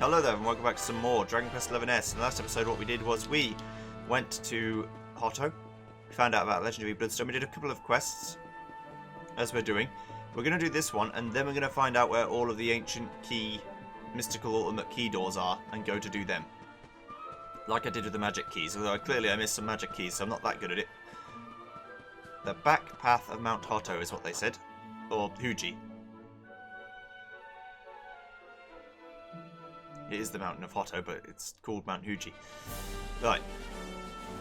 Hello there and welcome back to some more Dragon Quest XI S. In the last episode what we did was we went to Hotto. We found out about Legendary Bloodstone. We did a couple of quests, as we're doing. We're going to do this one and then we're going to find out where all of the ancient key, mystical ultimate key doors are and go to do them. Like I did with the magic keys, although clearly I missed some magic keys so I'm not that good at it. The back path of Mount Hotto is what they said. Or Huji. It is the mountain of Hotto, but it's called Mount Huji. Right.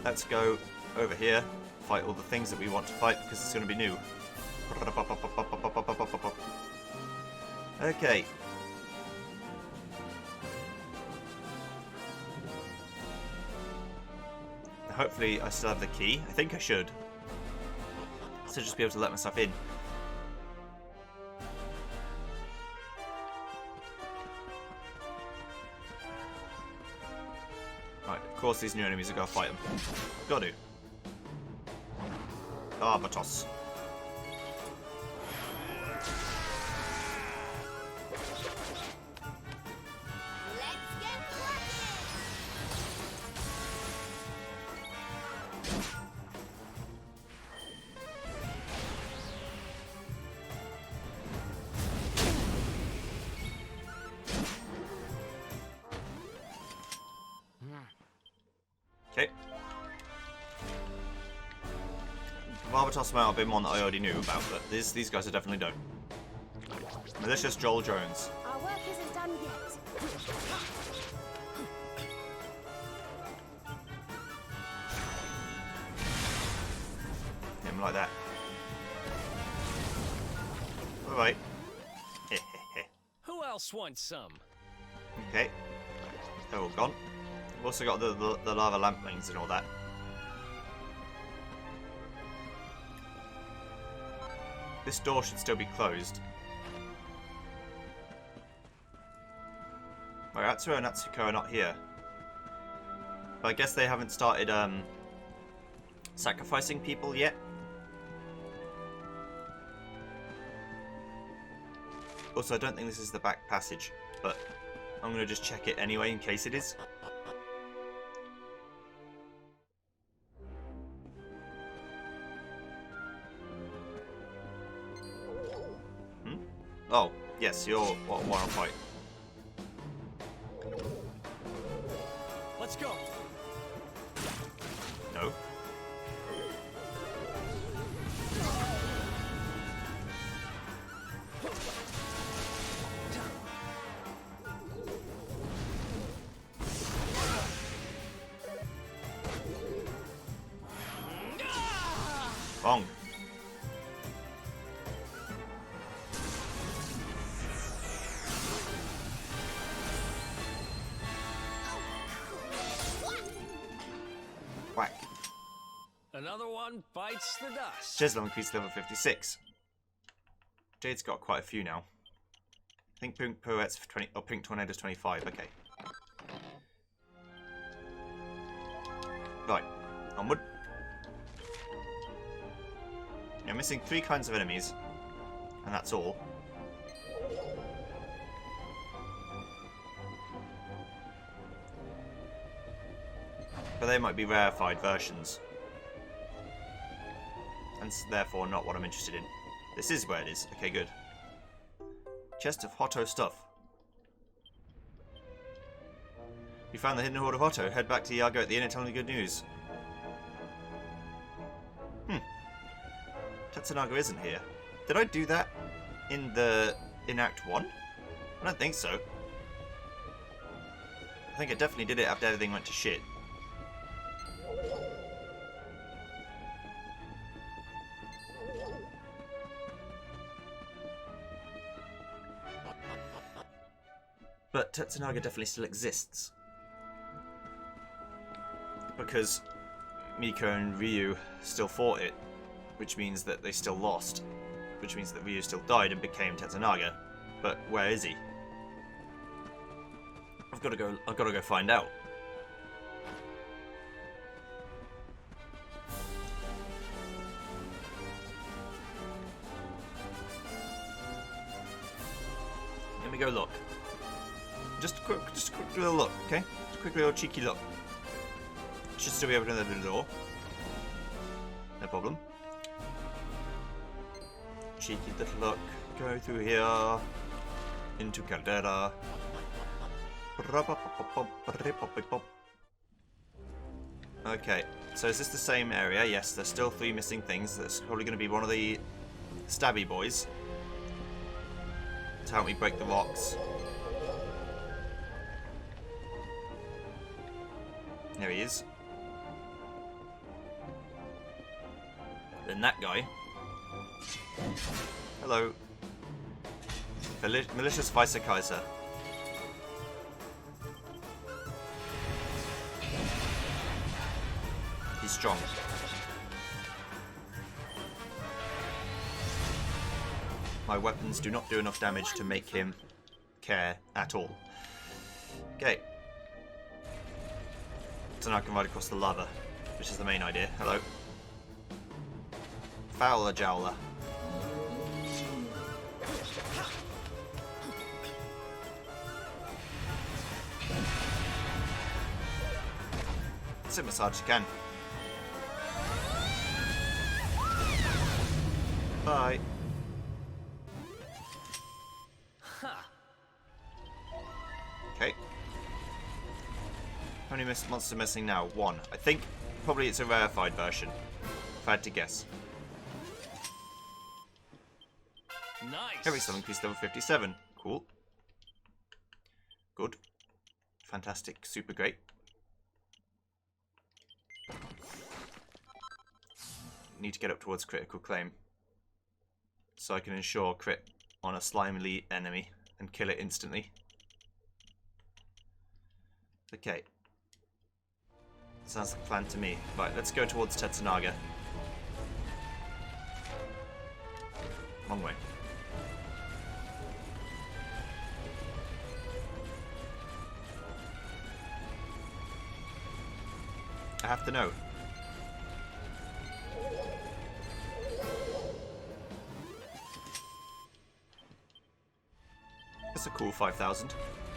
Let's go over here, fight all the things that we want to fight, because it's going to be new. Okay. Hopefully I still have the key. I think I should. So just be able to let myself in. Right, of course these new enemies are going to fight them. Got to. Barbatos. Okay. Barbatos might have been one that I already knew about, but these guys I definitely don't. Malicious Joel Jones. Our work isn't done yet. Him like that. Alright. Who else wants some? Okay. They're all gone. We've also got the lava lamplings and all that. This door should still be closed. Right, Atsuro and Natsuko are not here. But I guess they haven't started sacrificing people yet. Also, I don't think this is the back passage, but I'm going to just check it anyway in case it is. Oh, yes, you're what one fight. Let's go. No. Bong. Whack. Another one bites the dust. Chisel increased level 56. Jade's got quite a few now. I think Pink Poet's 20, or Pink Tornado's 25. Okay. Right. Onward. You're missing 3 kinds of enemies, and that's all. But they might be rarefied versions. And therefore not what I'm interested in. This is where it is. Okay, good. Chest of Hotto stuff. You found the hidden hoard of Hotto. Head back to Iago at the inn and tell me the good news. Tetsunaga isn't here. Did I do that in Act 1? I don't think so. I think I definitely did it after everything went to shit. But Tetsunaga definitely still exists. Because Miko and Ryu still fought it. Which means that they still lost. Which means that Ryu still died and became Tetsunaga. But where is he? I've got to go find out. Let me go look. Just a quick little look, okay? Just a quick little cheeky look. Should still be able to open the door. No problem. Cheeky little look. Go through here. Into Caldera. Okay, so is this the same area? Yes, there's still 3 missing things. That's probably going to be one of the stabby boys to help me break the locks. There he is. Then that guy. Hello. Malicious Vice Kaiser. He's strong. My weapons do not do enough damage to make him care at all. Okay. So now I can ride across the lava, which is the main idea. Hello. Fowler Jowler. Sit as hard as you can. Bye. Okay. How many monsters are missing now? 1. I think probably it's a rarefied version, if I had to guess. Nice. Every cell increased level 57. Cool. Good. Fantastic. Super great. Need to get up towards critical claim, so I can ensure crit on a slimely enemy and kill it instantly. Okay. Sounds like a plan to me. Right, let's go towards Tetsunaga. Wrong way. I have to know. That's a cool 5,000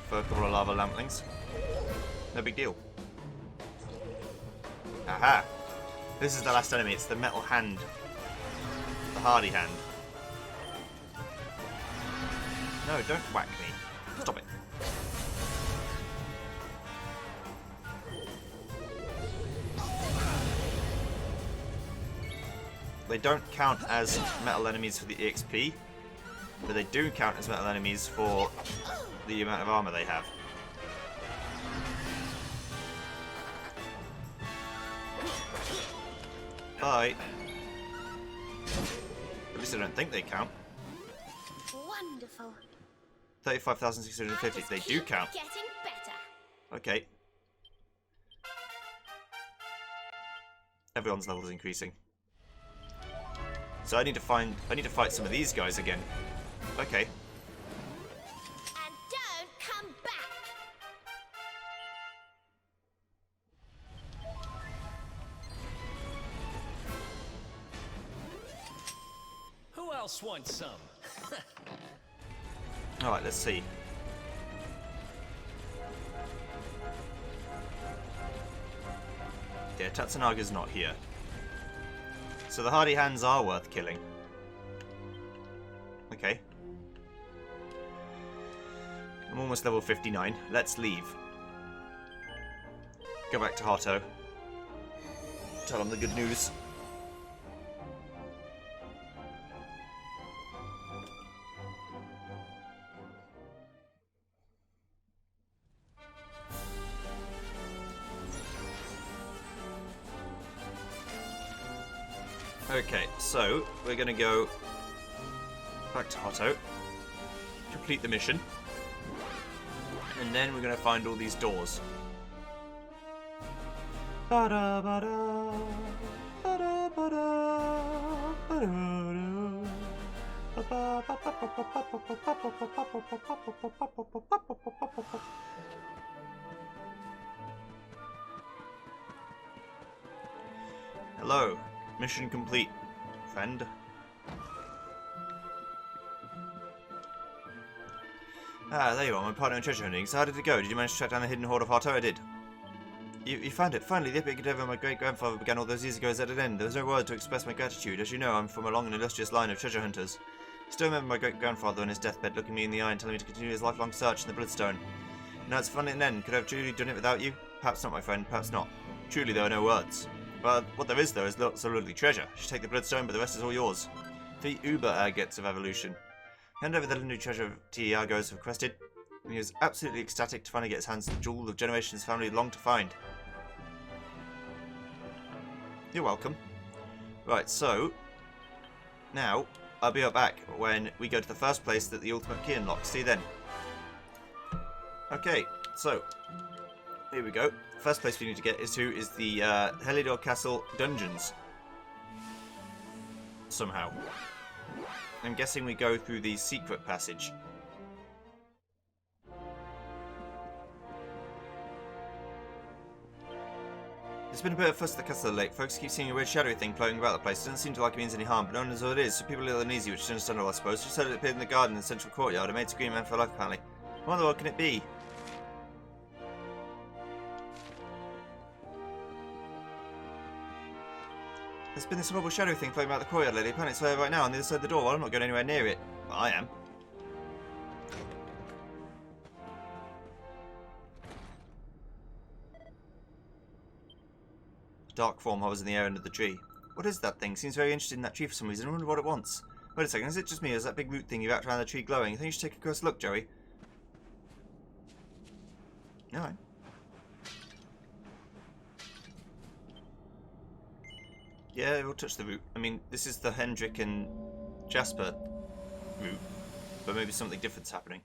for a couple of lava lamplings. No big deal. Aha! This is the last enemy, it's the metal hand. The hardy hand. No, don't whack me. Stop it. They don't count as metal enemies for the EXP, but they do count as metal enemies for the amount of armor they have. Bye. At least I don't think they count. Wonderful. 35,650. They do count. Getting better. Okay. Everyone's level is increasing. So I need to fight some of these guys again. Okay. And don't come back. Who else wants some? Alright, let's see. Yeah, Tatsunaga's not here. So the hardy hands are worth killing. Okay. I'm almost level 59. Let's leave. Go back to Hotto. Tell him the good news. Okay, so we're going to go back to Hotto, complete the mission, and then we're going to find all these doors. Hello. Mission complete, friend. Ah, there you are, my partner in treasure hunting. So how did it go? Did you manage to track down the hidden hoard of Harto? I did. You found it. Finally, the epic endeavour my great-grandfather began all those years ago is at an end. There was no word to express my gratitude. As you know, I'm from a long and illustrious line of treasure hunters. I still remember my great-grandfather on his deathbed looking me in the eye and telling me to continue his lifelong search in the Bloodstone. Now it's finally an end. Could I have truly done it without you? Perhaps not, my friend. Perhaps not. Truly, there are no words. But what there is, though, is lots of lovely treasure. You should take the Bloodstone, but the rest is all yours. 3 uber agates of evolution. Hand over the legendary treasure Tiagos have requested. He was absolutely ecstatic to finally get his hands on the jewel of generations family longed to find. You're welcome. Right, so now I'll be right back when we go to the first place that the ultimate key unlocks. See you then. Okay, so here we go. First place we need to get is the Heliodor Castle dungeons. Somehow. I'm guessing we go through the secret passage. There's been a bit of fuss at the Castle of the Lake. Folks keep seeing a weird shadowy thing floating about the place. It doesn't seem to like it means any harm, but no one knows what it is, so people are a little uneasy, which is understandable, I suppose. Just said it appeared in the garden in the central courtyard. It made scream man for life, apparently. What in the world can it be? There's been this horrible shadow thing floating about the courtyard lately. Apparently it's there right now on the other side of the door. Well, I'm not going anywhere near it. Well, I am. A dark form hovers in the air under the tree. What is that thing? Seems very interested in that tree for some reason. I wonder what it wants. Wait a second, is it just me or is that big root thing you wrapped around the tree glowing? I think you should take a close look, Joey. Alright. Yeah, we'll touch the root. I mean, this is the Hendrik and Jasper route, but maybe something different's happening.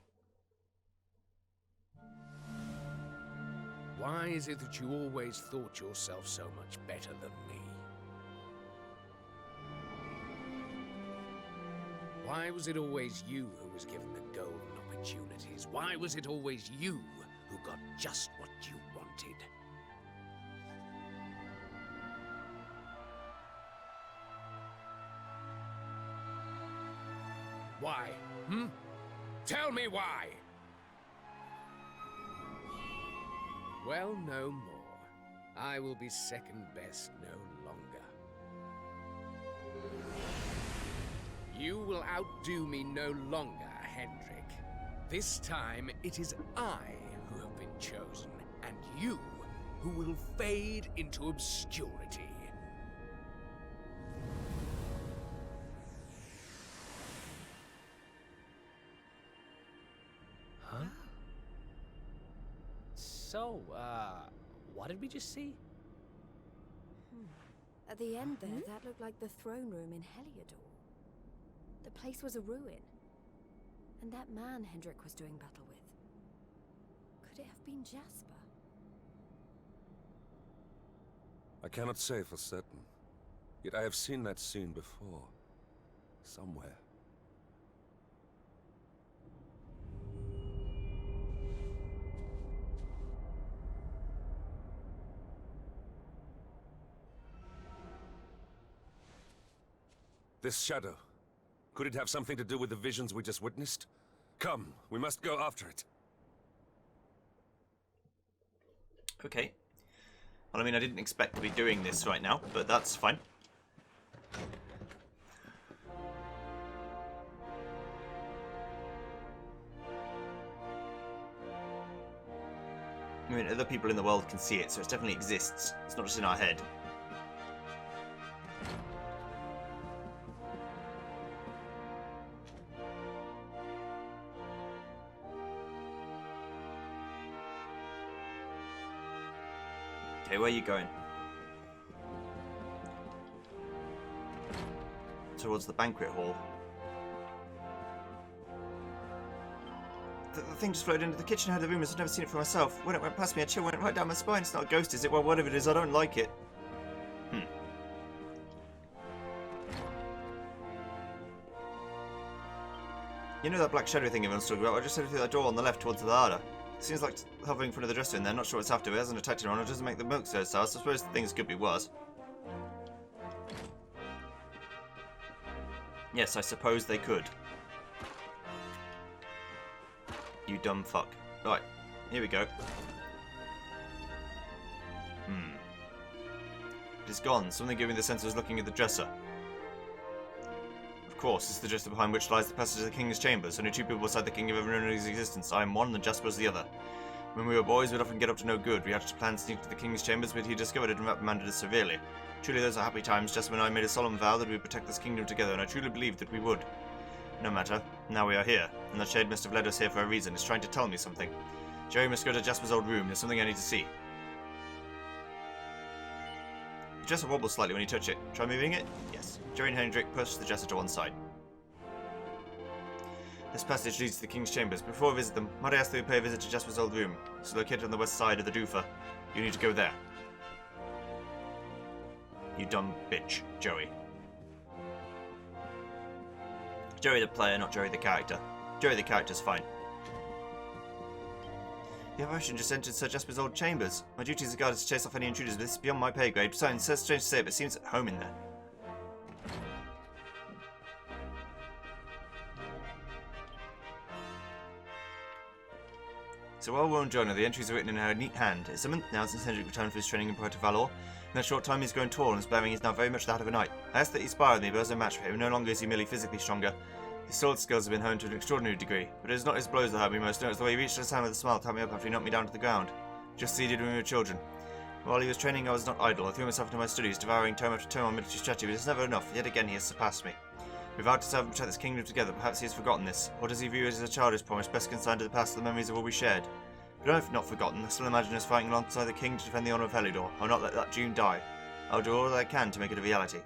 Why is it that you always thought yourself so much better than me? Why was it always you who was given the golden opportunities? Why was it always you who got just what you wanted? Why? Tell me why! Well, no more. I will be second best no longer. You will outdo me no longer, Hendrik. This time, it is I who have been chosen, and you who will fade into obscurity. Huh? So, what did we just see? At the end there, that looked like the throne room in Heliodor. The place was a ruin. And that man Hendrik was doing battle with. Could it have been Jasper? I cannot say for certain. Yet I have seen that scene before. Somewhere. This shadow. Could it have something to do with the visions we just witnessed? Come, we must go after it. Okay. Well, I mean, I didn't expect to be doing this right now, but that's fine. I mean, other people in the world can see it, so it definitely exists. It's not just in our head. Okay, where are you going? Towards the banquet hall. The thing just floated into the kitchen out of the room. I've never seen it for myself. When it went past me, a chill went right down my spine. It's not a ghost, is it? Well, whatever it is, I don't like it. You know that black shadow thing everyone's talking about? I just headed through that door on the left towards the larder. It seems like hovering in front of the dresser in there. Not sure what's after. It hasn't attacked anyone. It doesn't make the milk so sour. So I suppose things could be worse. Yes, I suppose they could. You dumb fuck. Right, here we go. It is gone. Something giving me the sense I was looking at the dresser. Of course, it's the dresser behind which lies the passage to the King's Chambers. Only two people beside the King have ever known his existence. I am one, and Jasper is the other. When we were boys, we'd often get up to no good. We hatched a plan to sneak to the King's Chambers, but he discovered it and reprimanded us severely. Truly, those are happy times. Jasper and I made a solemn vow that we would protect this kingdom together, and I truly believed that we would. No matter. Now we are here, and the shade must have led us here for a reason. It's trying to tell me something. Jerry must go to Jasper's old room. There's something I need to see. The dresser wobbles slightly when you touch it. Try moving it? Yes. Jerry and Hendrik push the dresser to one side. This passage leads to the King's Chambers. Before we visit them, might I ask that we pay a visit to Jasper's old room? It's located on the west side of the Doofa. You need to go there. You dumb bitch, Joey. Joey the player, not Joey the character. Joey the character's fine. The apparition just entered Sir Jasper's old chambers. My duty as a guard is to chase off any intruders, but this is beyond my pay grade. Besides, it's strange to say it, but it seems at home in there. So well-worn journal, the entries are written in her neat hand. It's a month now since Hendrik returned for his training in Puerto Valor. In that short time he's grown tall, and his bearing is now very much that of a knight. I asked that he spar with me, but there's no match for him. No longer is he merely physically stronger. His sword skills have been honed to an extraordinary degree, but it is not his blows that hurt me most. No, it's the way he reached his hand with a smile to help me up after he knocked me down to the ground. Just as he did when we were children. While he was training, I was not idle. I threw myself into my studies, devouring tome after tome on military strategy, but it's never enough. Yet again he has surpassed me. We vowed to serve and protect this kingdom together. Perhaps he has forgotten this. Or does he view it as a childish promise, best consigned to the past of the memories of all we shared? But I've not forgotten. I still imagine us fighting alongside the king to defend the honour of Helidor. I'll not let that dream die. I'll do all that I can to make it a reality.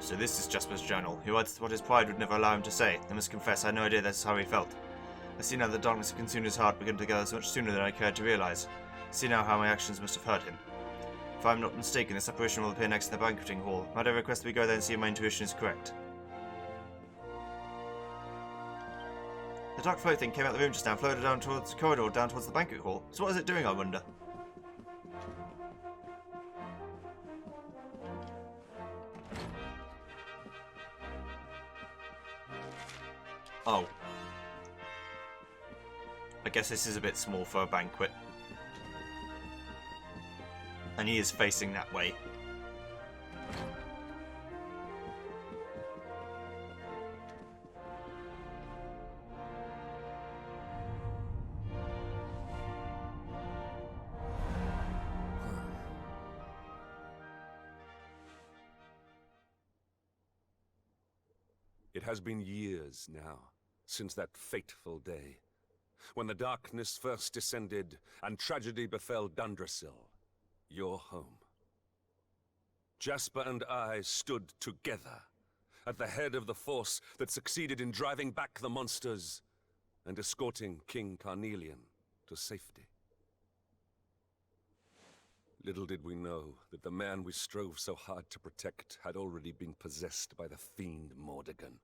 So this is Jasper's journal. He writes what his pride would never allow him to say. I must confess, I had no idea that's how he felt. I see now that the darkness that consumed his heart began together so much sooner than I cared to realise. I see now how my actions must have hurt him. If I am not mistaken, this apparition will appear next to the banqueting hall. Might I request that we go there and see if my intuition is correct? The dark flow thing came out of the room just now, floated down towards the corridor, down towards the banquet hall. So what is it doing, I wonder? Oh. I guess this is a bit small for a banquet. And he is facing that way. It has been years now, since that fateful day, when the darkness first descended and tragedy befell Dundrasil, your home. Jasper and I stood together, at the head of the force that succeeded in driving back the monsters and escorting King Carnelian to safety. Little did we know that the man we strove so hard to protect had already been possessed by the fiend Mordegon.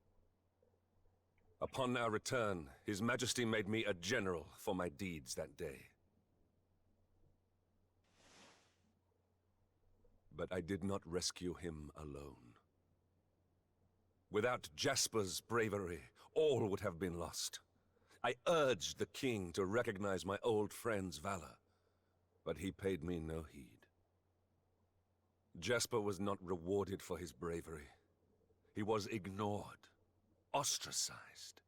Upon our return, His Majesty made me a general for my deeds that day. But I did not rescue him alone. Without Jasper's bravery, all would have been lost. I urged the king to recognize my old friend's valor, but he paid me no heed. Jasper was not rewarded for his bravery. He was ignored, ostracized.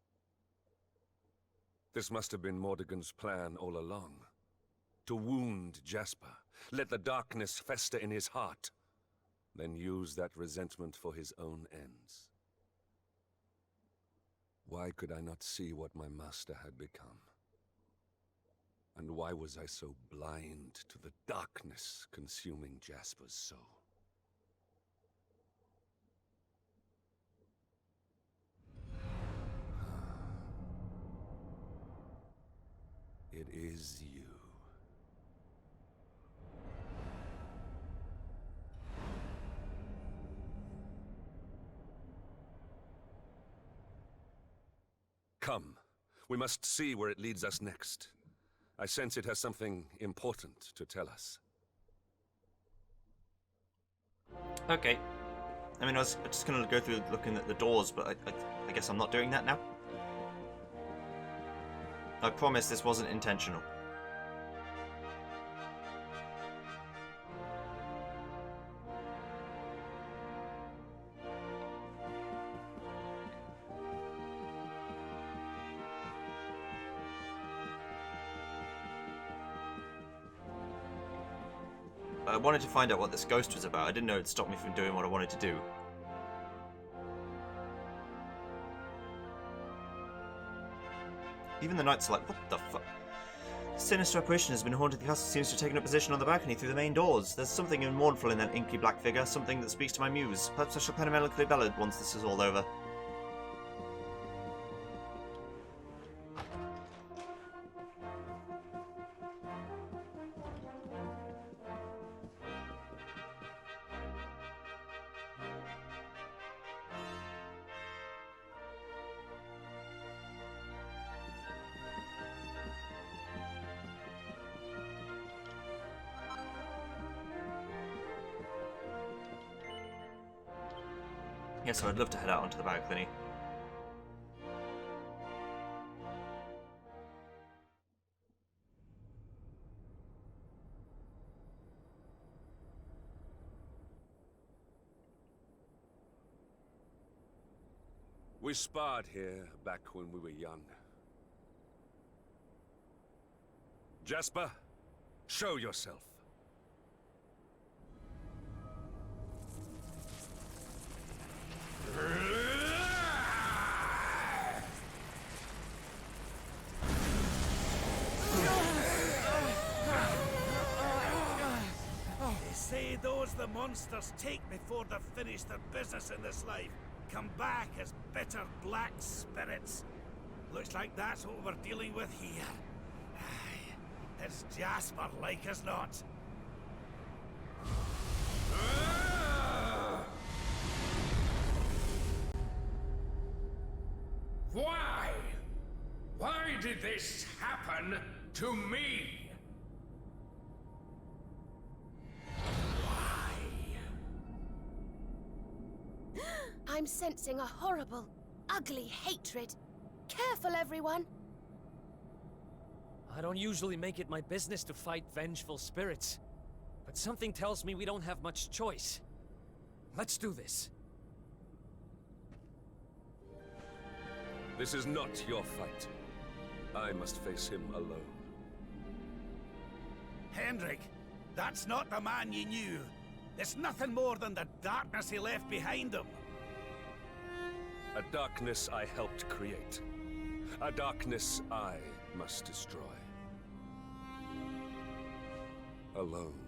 This must have been Mordegon's plan all along. To wound Jasper, let the darkness fester in his heart, then use that resentment for his own ends. Why could I not see what my master had become? And why was I so blind to the darkness consuming Jasper's soul? It is you. Come. We must see where it leads us next. I sense it has something important to tell us. Okay. I mean, I was just going to go through looking at the doors, but I guess I'm not doing that now. I promise this wasn't intentional. I wanted to find out what this ghost was about. I didn't know it'd stop me from doing what I wanted to do. Even the knights are like, what the fuck? Sinister apparition has been haunting the castle, seems to have taken a position on the balcony through the main doors. There's something mournful in that inky black figure, something that speaks to my muse. Perhaps I shall pen a melancholy ballad once this is all over. Yes, so I'd love to head out onto the balcony. We sparred here back when we were young. Jasper, show yourself. They say those the monsters take before they've finished their business in this life come back as bitter black spirits. Looks like that's what we're dealing with here. Aye, it's Jasper like as not. Why? Why did this happen to me? I'm sensing a horrible, ugly hatred. Careful, everyone. I don't usually make it my business to fight vengeful spirits, but something tells me we don't have much choice. Let's do this. This is not your fight. I must face him alone. Hendrik, that's not the man you knew. It's nothing more than the darkness he left behind him. A darkness I helped create. A darkness I must destroy. Alone.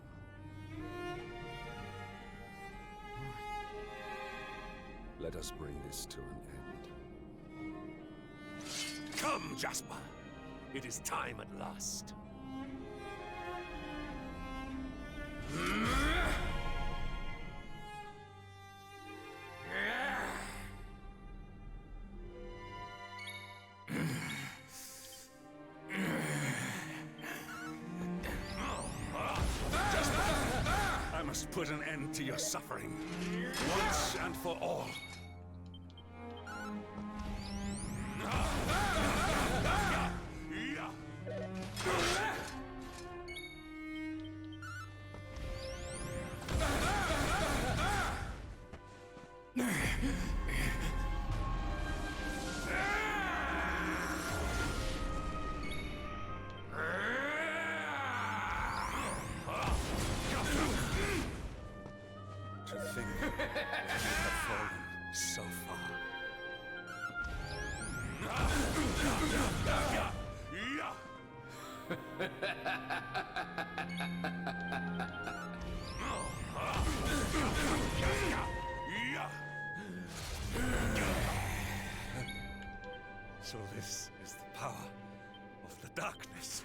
Let us bring this to an end. Come, Jasper. It is time at last. I must put an end to your suffering, once and for all. To think we have fallen so far. So this is the power of the darkness.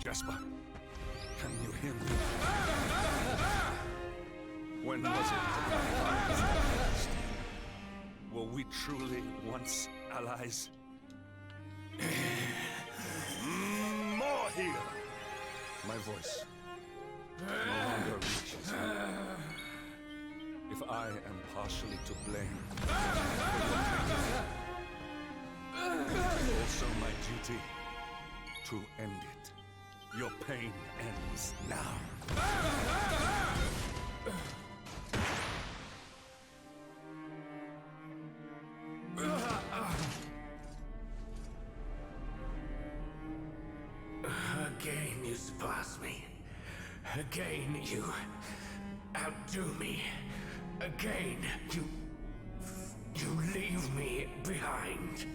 Jasper, can you hear me? When was it? Were we truly once allies? More here! My voice no longer reaches me. If I am partially to blame, also my duty to end it. Your pain ends now. Again you surpass me. Again you outdo me. Again you leave me behind.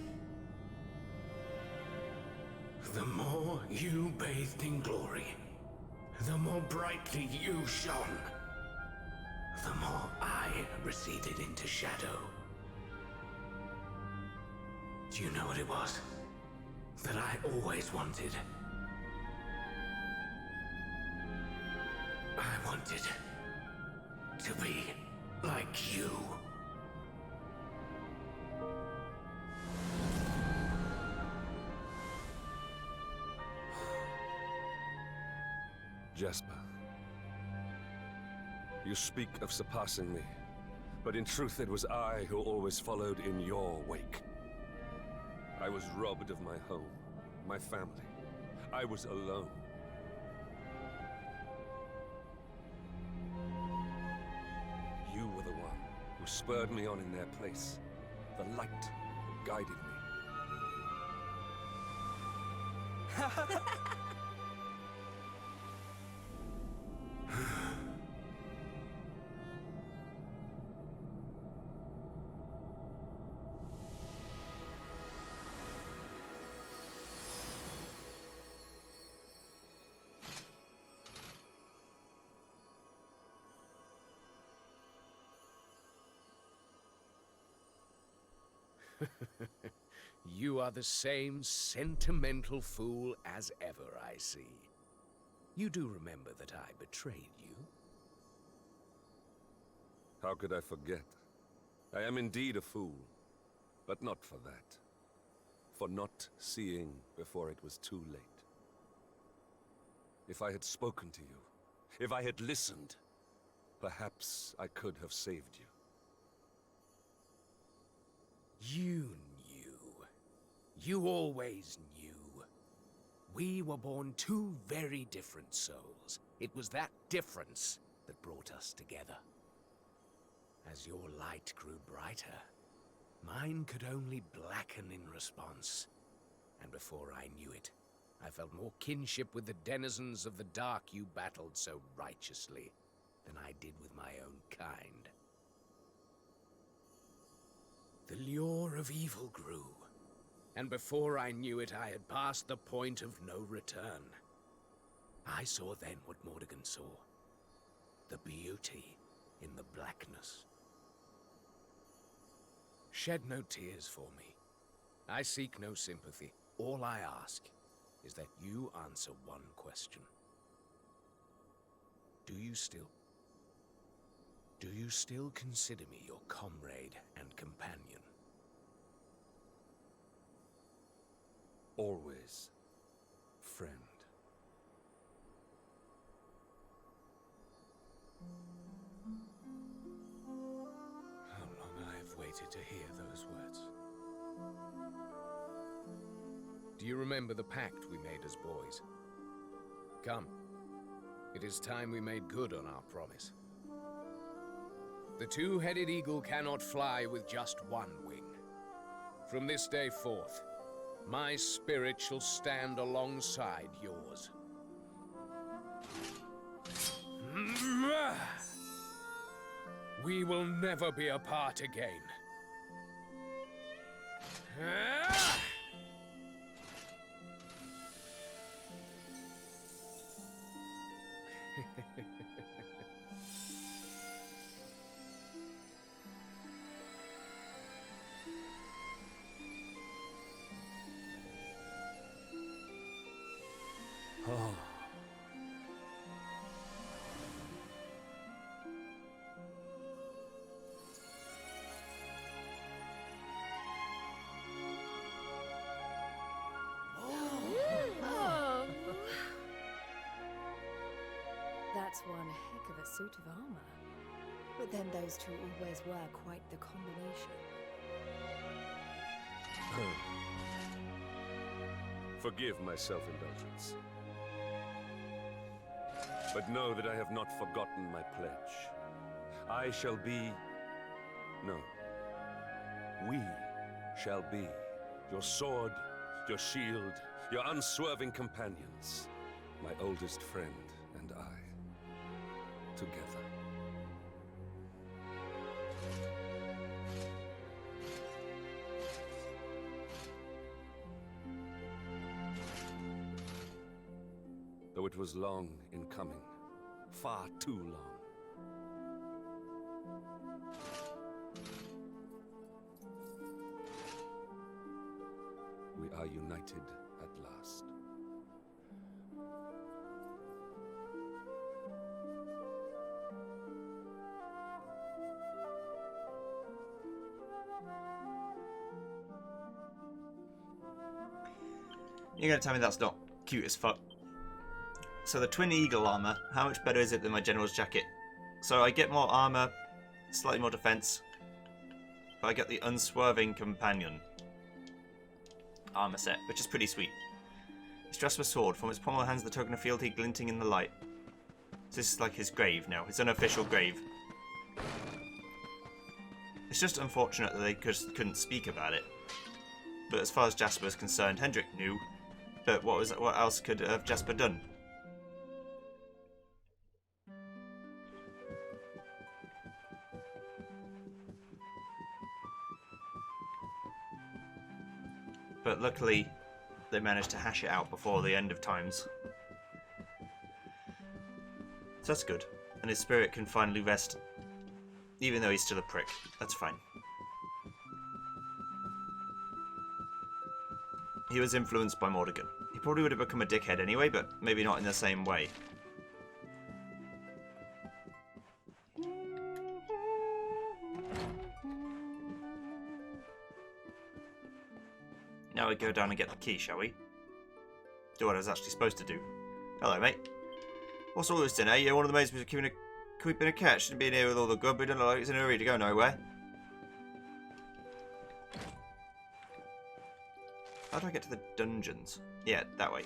The more you bathed in glory, the more brightly you shone. The more I receded into shadow. Do you know what it was that I always wanted? I wanted to be like you. Jasper, you speak of surpassing me, but in truth it was I who always followed in your wake. I was robbed of my home, my family. I was alone. You were the one who spurred me on in their place, the light who guided me. You are the same sentimental fool as ever, I see. You do remember that I betrayed you? How could I forget? I am indeed a fool, but not for that. For not seeing before it was too late. If I had spoken to you, if I had listened, perhaps I could have saved you. You knew. You always knew. We were born two very different souls. It was that difference that brought us together. As your light grew brighter, mine could only blacken in response. And before I knew it, I felt more kinship with the denizens of the dark you battled so righteously than I did with my own kind. The lure of evil grew, and before I knew it, I had passed the point of no return. I saw then what Mordegon saw. The beauty in the blackness. Shed no tears for me. I seek no sympathy. All I ask is that you answer one question. Do you still consider me your comrade and companion? Always, friend. How long I have waited to hear those words. Do you remember the pact we made as boys? Come. It is time we made good on our promise. The two-headed eagle cannot fly with just one wing. From this day forth, my spirit shall stand alongside yours. We will never be apart again. suit of armor. But then those two always were quite the combination. Forgive my self-indulgence. But know that I have not forgotten my pledge. I shall be... No. We shall be your sword, your shield, your unswerving companions, my oldest friend and I, together. Though it was long in coming, far too long. We are united at last. You're gonna tell me that's not cute as fuck. So the twin eagle armor, how much better is it than my general's jacket? So I get more armor, slightly more defense, but I get the unswerving companion armor set, which is pretty sweet. His Jasper's sword, from its pommel hands the token of fealty glinting in the light. So this is like his grave now, his unofficial grave. It's just unfortunate that they couldn't speak about it. But as far as Jasper is concerned, Hendrik knew. But what else could have Jasper done? But luckily, they managed to hash it out before the end of times. So that's good. And his spirit can finally rest. Even though he's still a prick. That's fine. He was influenced by Mordegon. He probably would have become a dickhead anyway, but maybe not in the same way. Now we go down and get the key, shall we? Do what I was actually supposed to do. Hello, mate. What's all this dinner? You're one of the maids keeping a cat. Shouldn't be in here with all the grub. We don't look like it's in a hurry to go nowhere. How do I get to the dungeons? Yeah, that way.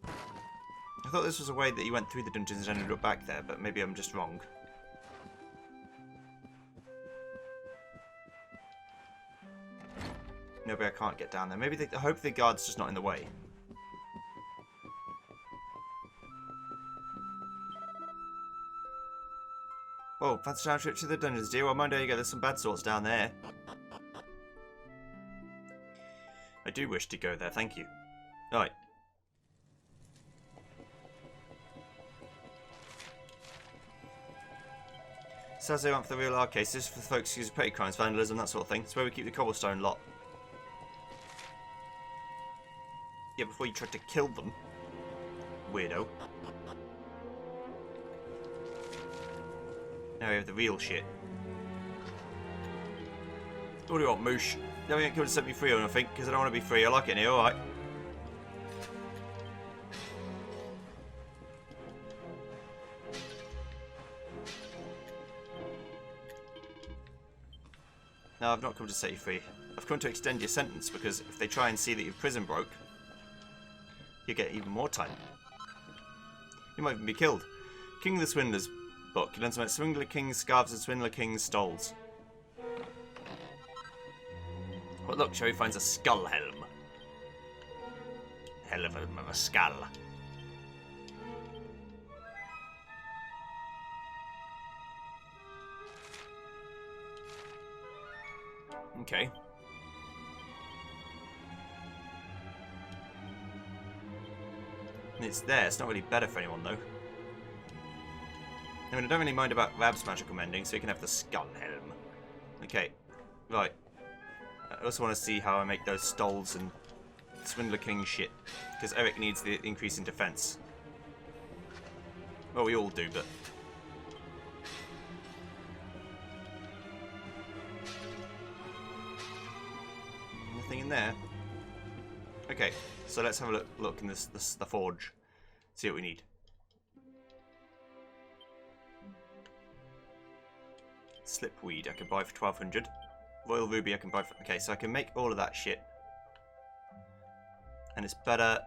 I thought this was a way that you went through the dungeons and ended up back there, but maybe I'm just wrong. No, but I can't get down there. Maybe I hope the guard's just not in the way. Oh, fancy a trip to the dungeons, dear? Well, mind how you go. There's some bad sorts down there. I do wish to go there, thank you. Right. Says they went for the real hard cases for the folks who use petty crimes, vandalism, that sort of thing. It's where we keep the cobblestone lot. Yeah, before you tried to kill them. Weirdo. Now we have the real shit. What do you want, Moosh? No, you ain't going to set me free or nothing, because I don't want to be free. I like it in here, alright. No, I've not come to set you free. I've come to extend your sentence, because if they try and see that your prison broke, you get even more time. You might even be killed. King of the Swindlers book. You learn some about Swindler King's scarves and Swindler King's stoles. But look, Sherry finds a skull helm. Hell of a skull. Okay. It's there. It's not really better for anyone, though. I mean, I don't really mind about Rab's magical mending, so you can have the skull helm. Okay. Right. I also want to see how I make those stoles and Swindler King shit. Because Eric needs the increase in defense. Well, we all do, but... Nothing in there. Okay, so let's have a look in the forge. See what we need. Slipweed I can buy for 1200. Royal Ruby I can buy for... Okay, so I can make all of that shit. And it's better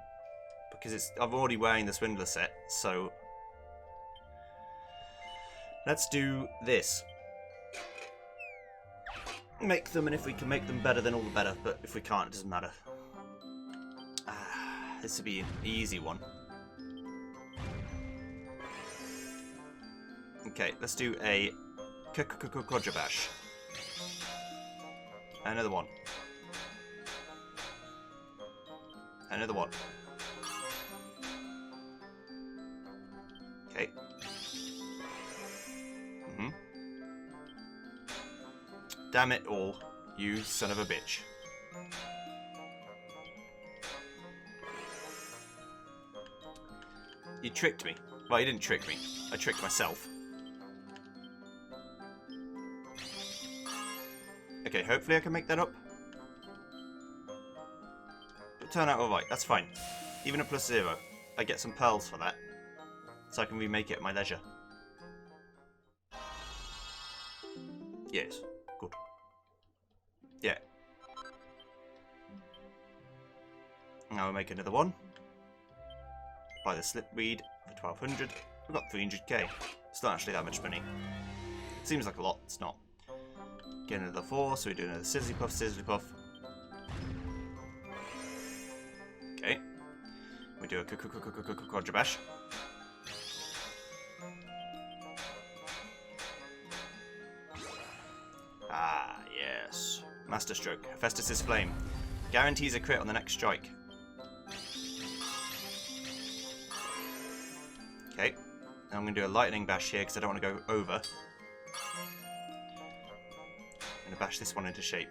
because I'm already wearing the Swindler set, so... Let's do this. Make them, and if we can make them better, then all the better. But if we can't, it doesn't matter. This would be an easy one. Okay, let's do a Quadrabash. Another one. Another one. Okay. Damn it all, you son of a bitch. You tricked me. Well, you didn't trick me. I tricked myself. Okay, hopefully I can make that up. It'll turn out alright, that's fine. Even a +0. I get some pearls for that. So I can remake it at my leisure. Yes, good. Yeah. Now we'll make another one. Buy the Slipweed for 1200. We've got 300k. It's not actually that much money. Seems like a lot, it's not. Get another 4, so we do another Sizzlypuff. Okay. We do a Quadrabash. Ah, yes. Master Stroke. Hephaestus' Flame. Guarantees a crit on the next strike. Okay. Now I'm going to do a Lightning Bash here because I don't want to go over. I'm going to bash this one into shape.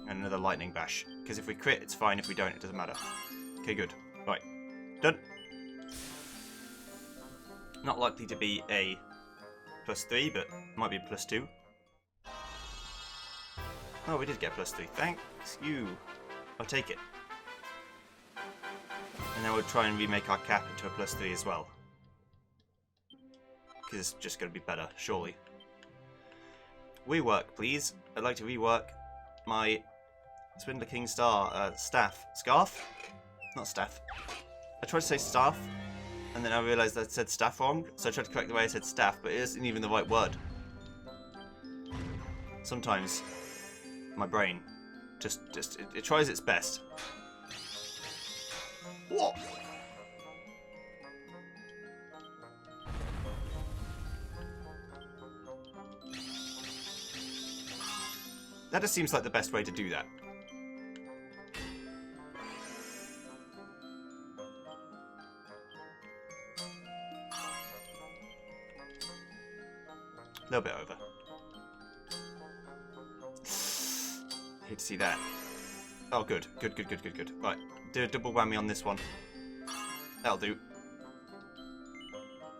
And another Lightning Bash. Because if we crit, it's fine. If we don't, it doesn't matter. Okay, good. Right. Done. Not likely to be a +3, but might be a +2. Oh, we did get +3. Thanks you. I'll take it. And then we'll try and remake our cap into a +3 as well. Because it's just going to be better, surely. Rework, please. I'd like to rework my Swindler King staff. Scarf? Not staff. I tried to say staff, and then I realised I said staff wrong, so I tried to correct the way I said staff, but it isn't even the right word. Sometimes my brain it tries its best. What? That just seems like the best way to do that. A little bit over. Hate to see that. Oh, good. Good. Right, do a double whammy on this one. That'll do.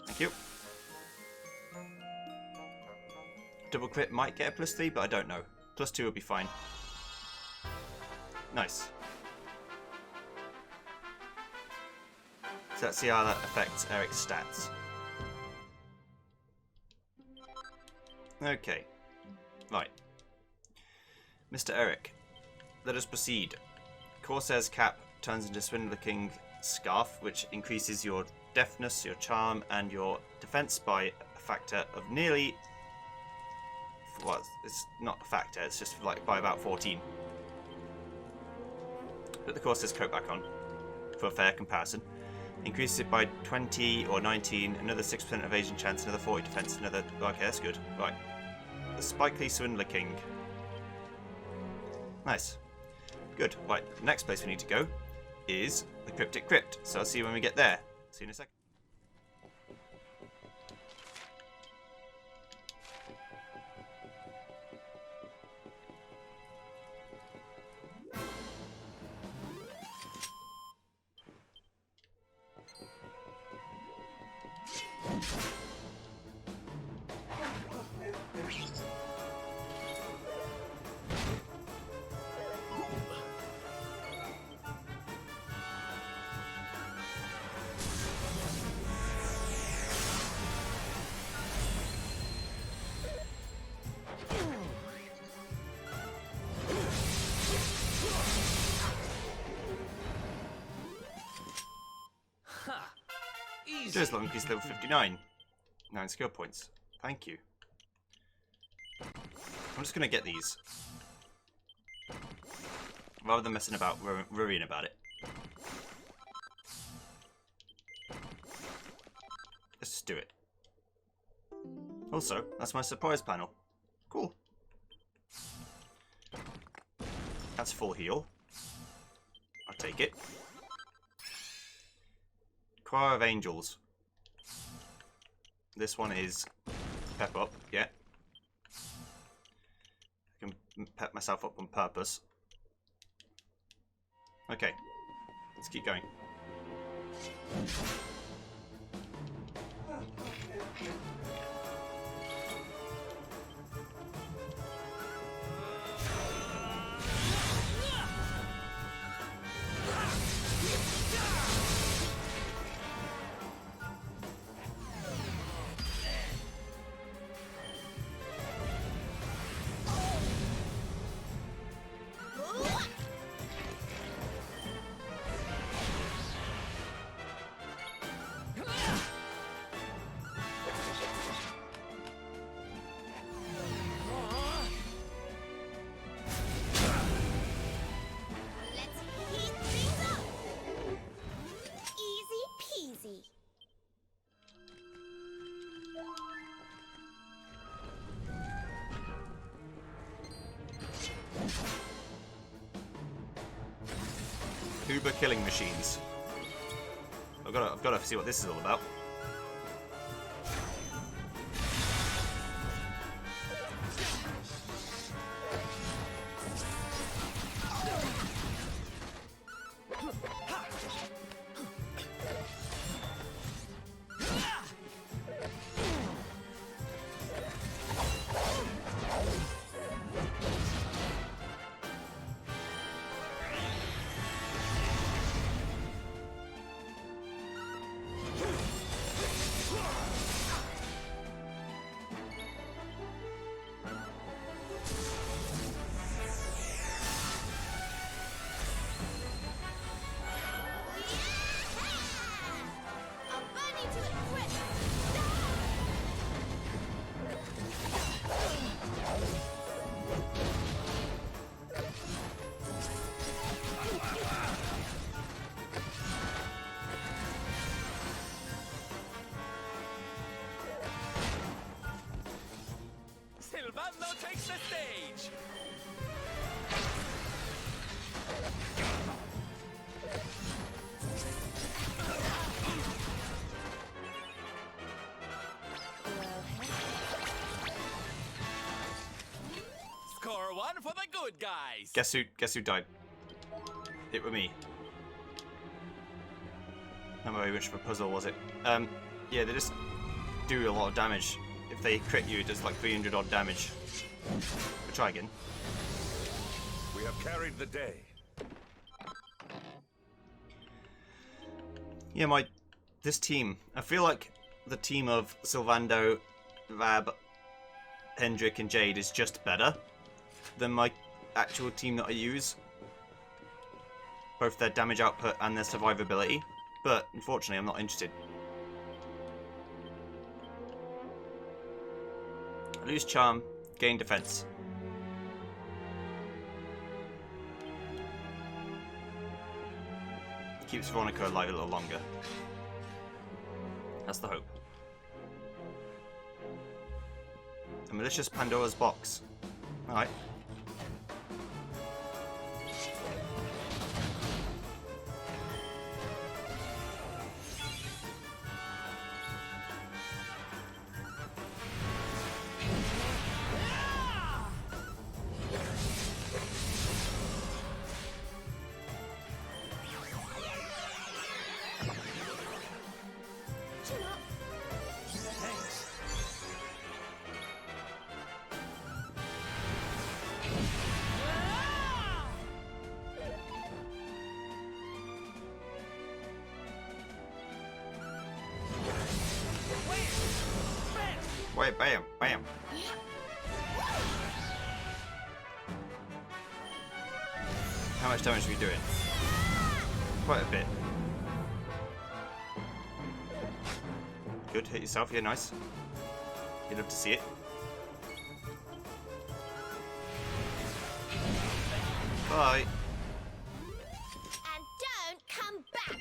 Thank you. Double crit might get a +3, but I don't know. +2 will be fine. Nice. So let's see how that affects Eric's stats. Okay. Right. Mr. Eric, let us proceed. Corsair's Cap turns into Swindler King Scarf, which increases your deafness, your charm, and your defense by a factor of nearly... Well, it's not a factor, it's just like by about 14. Put the Corsair's coat back on for a fair comparison. Increases it by 20 or 19, another 6% evasion chance, another 40 defense, another... Okay, that's good. Right. The Spikely Swindler King. Nice. Good. Right, the next place we need to go is the Cryptic Crypt. So I'll see you when we get there. See you in a second. Easy. Joe's level increased to level 59. 9 skill points. Thank you. I'm just gonna get these. Rather than messing about, worrying about it. Let's just do it. Also, that's my surprise panel. Cool. That's full heal. I'll take it. Choir of Angels. This one is pep up, yeah. I can pep myself up on purpose. Okay, let's keep going. Let's heat things up. Easy peasy. Uber killing machines. I've got to see what this is all about. A bunny to the grip. Silvano takes the stage. Score one for the good guys. Guess who died? It were me. I don't know which puzzle was it. Yeah, they just do a lot of damage. If they crit you, it does like 300 odd damage. We'll try again. We have carried the day. Yeah, this team. I feel like the team of Sylvando, Vab, Hendrik, and Jade is just better than my actual team that I use. Both their damage output and their survivability. But unfortunately, I'm not interested. Lose charm, gain defense. Keeps Veronica alive a little longer. That's the hope. A malicious Pandora's box. Alright. Chin up. Thanks. Wait, bam, bam. How much damage are we doing? Quite a bit. good. Hit yourself. Yeah, nice. You'd love to see it. Bye. And don't come back.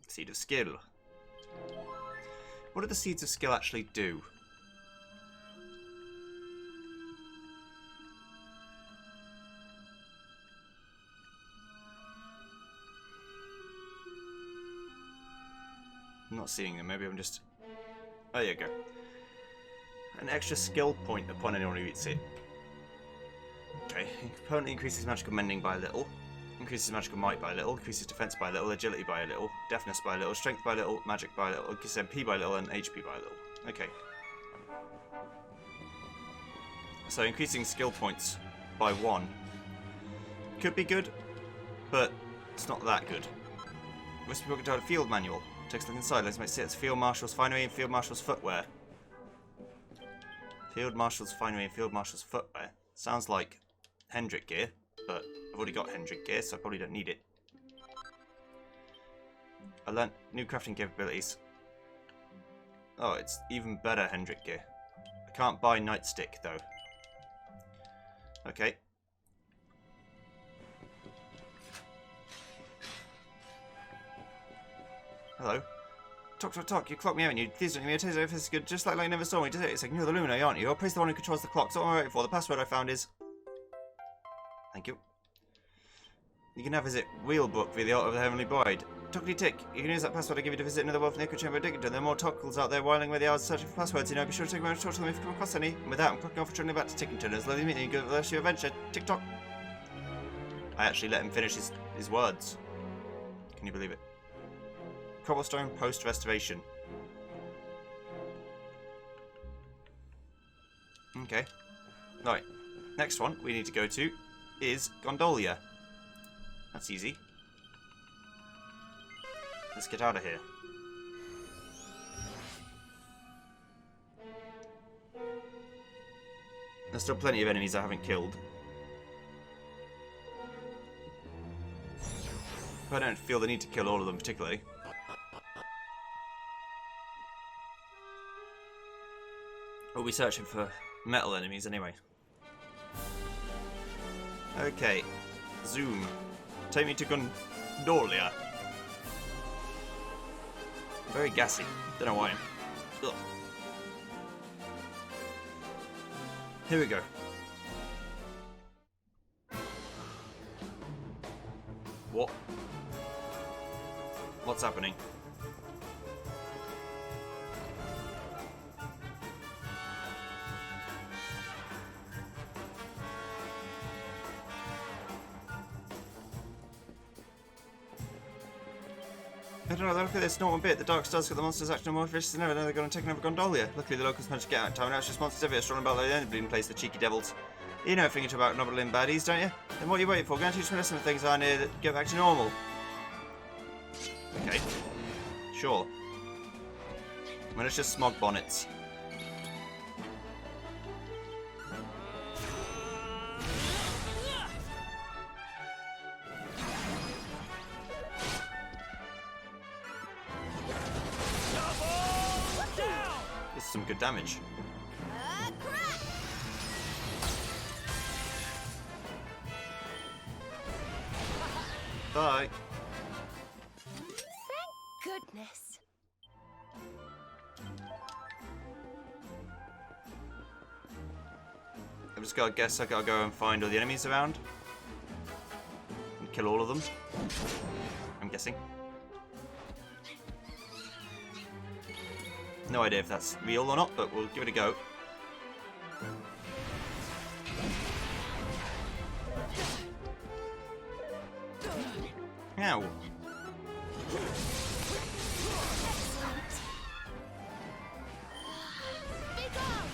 Seed of Skill. What do the Seeds of Skill actually do? I'm not seeing them. Maybe I'm just... Oh, there you go. An extra skill point upon anyone who eats it. Okay. Opponent increases magical mending by a little. Increases magical might by a little. Increases defense by a little. Agility by a little. Deafness by a little. Strength by a little. Magic by a little. Increases MP by a little. And HP by a little. Okay. So increasing skill points by 1 could be good, but it's not that good. Must be looking at a field manual. Takes a look inside. Let's make it Field Marshal's Finery and Field Marshal's Footwear. Field Marshal's Finery and Field Marshal's Footwear. Sounds like Hendrik gear, but I've already got Hendrik gear, so I probably don't need it. I learnt new crafting capabilities. Oh, it's even better Hendrik gear. I can't buy Nightstick, though. Okay. Hello. Talk. You clocked me, haven't you? Please don't give me a taste if this is good. Just like you never saw me. Just it's like you're the Luminary, aren't you? I'll praise the one who controls the clock. So what am I waiting for? The password I found is... Thank you. You can now visit Wheelbook via the Altar of the Heavenly Bride. Tockly Tick. You can use that password to give you to visit another world from the Echo Chamber of Diggington. There are more Tockles out there whiling away the hours searching for passwords. You know, be sure to take a moment to talk to them if you come across any. And with that, I'm clocking off for turning back to Tickington. It's lovely meeting you. Good bless your adventure. TikTok. I actually let him finish his words. Can you believe it? Cobblestone post restoration. Okay. Right. Next one we need to go to is Gondolia. That's easy. Let's get out of here. There's still plenty of enemies I haven't killed. But I don't feel the need to kill all of them particularly. We'll be searching for metal enemies anyway. Okay. Zoom. Take me to Gondolia. Very gassy. Don't know why. Ugh. Here we go. What? What's happening? I don't know, look at this, not one bit. The Dark Stars got the monsters acting more vicious than ever. Now they're going to take over Gondolia. Luckily, the locals managed to get out in time. Now it's just monsters everywhere, strolling about like the end bleeding place, the cheeky devils. You know everything about nobbling baddies, don't you? Then what are you waiting for? Go and teach me some things around here that get back to normal. Okay. Sure. I mean, it's just smog bonnets. This is some good damage. Crap! Bye. Thank goodness. I've just got to guess I gotta go and find all the enemies around. And kill all of them. I'm guessing. No idea if that's real or not, but we'll give it a go. Ow. Be gone!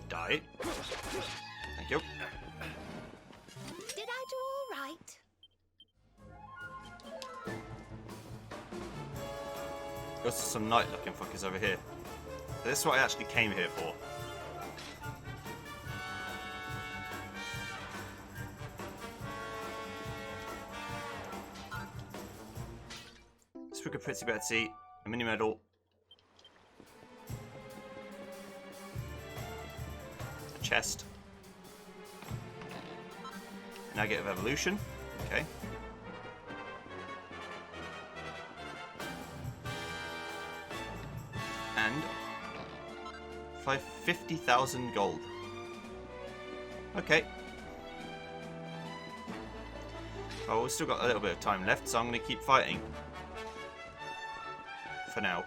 Die. Thank you. Did I do all right? There's some night-looking fuckers over here. This is what I actually came here for. Spooker Pritsy Betsy, a mini medal. A chest. Nugget of Evolution. Okay. And 50,000 gold. Okay. Well, we've still got a little bit of time left, so I'm going to keep fighting. For now.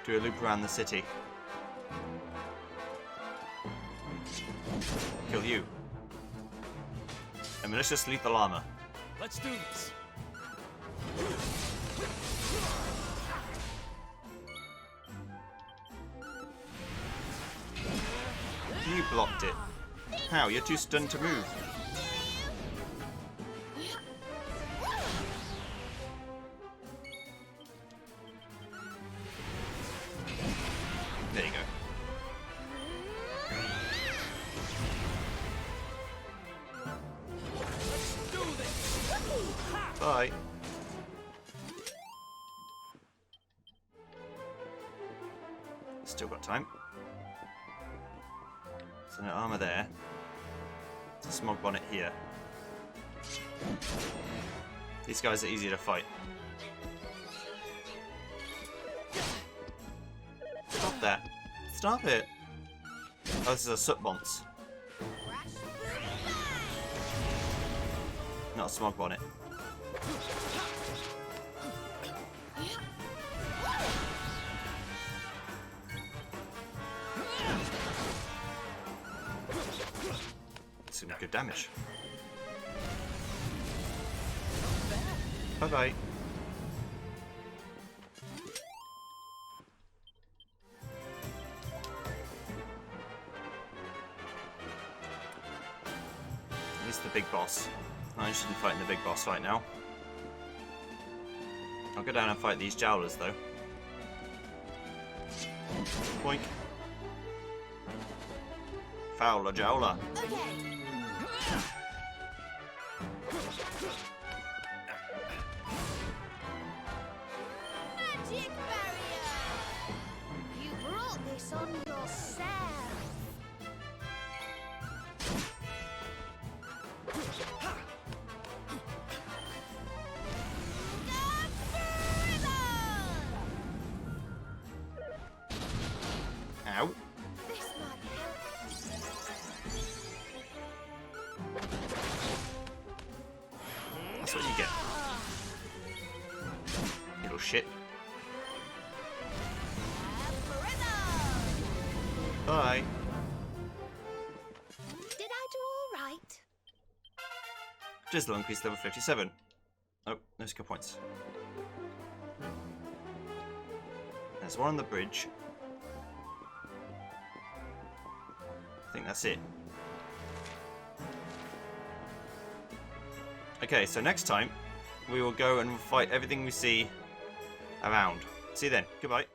Do a loop around the city. Kill you. A malicious lethal armor. Let's do this. You blocked it. How? You're too stunned to move. There you go. Bye. Still got time. So no armor there. It's a smog bonnet here. These guys are easy to fight. Stop that. Stop it. Oh, this is a soot bonce. Not a smog bonnet. Some good damage. Bye bye. He's the big boss. I'm interested in fighting the big boss right now. I'll go down and fight these Jowlers though. Boink. Fowler Jowler. Okay. Magic barrier! You brought this on yourself. Ow. This might help. That's what you get. Little shit. Bye. Did I do all right? Jizzle increased level 57. Oh, no skill points. There's one on the bridge. I think that's it. Okay, so next time we will go and fight everything we see around. See you then. Goodbye.